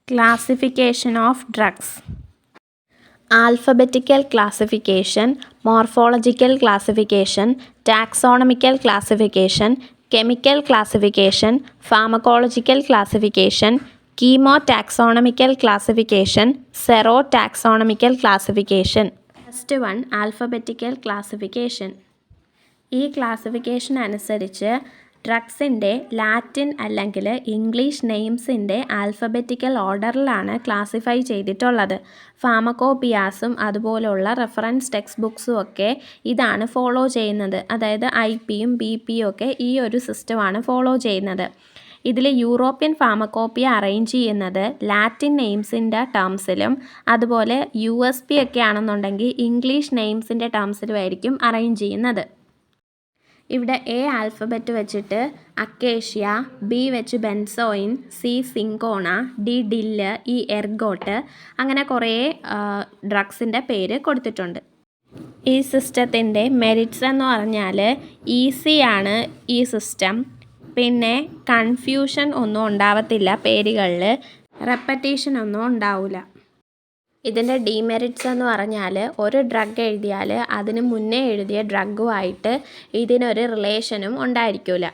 Classification of drugs. Alphabetical classification, morphological classification, taxonomical classification, chemical classification, pharmacological classification, chemotaxonomical classification, serotaxonomical classification. First one, alphabetical classification. ഈ classification അനുസരിച്ച് ഡ്രഗ്സിൻ്റെ Latin അല്ലെങ്കിൽ English നെയിംസിൻ്റെ alphabetical ഓർഡറിലാണ് classify ചെയ്തിട്ടുള്ളത്. ഫാർമക്കോപിയാസും അതുപോലുള്ള reference text ബുക്സും ഒക്കെ ഇതാണ് follow ചെയ്യുന്നത്. അതായത് IP-യും BP-യും ഒക്കെ ഈ ഒരു സിസ്റ്റമാണ് ഫോളോ ചെയ്യുന്നത്. ഇതിൽ യൂറോപ്യൻ ഫാർമക്കോപ്പിയ അറേഞ്ച് ചെയ്യുന്നത് ലാറ്റിൻ നെയിംസിൻ്റെ ടേംസിലും അതുപോലെ USP ഒക്കെ ആണെന്നുണ്ടെങ്കിൽ ഇംഗ്ലീഷ് നെയിംസിൻ്റെ ടേംസിലുമായിരിക്കും അറേഞ്ച് ചെയ്യുന്നത്. ഇവിടെ A ആൽഫബറ്റ് വെച്ചിട്ട് അക്കേഷ്യ, B വെച്ച് benzoin, C cinchona, D ഡില്ല്, E ergot, അങ്ങനെ കുറേ ഡ്രഗ്സിൻ്റെ പേര് കൊടുത്തിട്ടുണ്ട്. ഈ സിസ്റ്റത്തിൻ്റെ മെറിറ്റ്സ് എന്ന് പറഞ്ഞാൽ ഈസിയാണ് ഈ സിസ്റ്റം. പിന്നെ കൺഫ്യൂഷൻ ഒന്നും ഉണ്ടാവത്തില്ല, പേരുകളിൽ റെപ്പറ്റീഷൻ ഒന്നും ഉണ്ടാവില്ല. ഇതിൻ്റെ ഡീമെറിറ്റ്സ് എന്ന് പറഞ്ഞാൽ ഒരു ഡ്രഗ് എഴുതിയാൽ അതിന് മുന്നേ എഴുതിയ ഡ്രഗുമായിട്ട് ഇതിനൊരു റിലേഷനും ഉണ്ടായിരിക്കില്ല.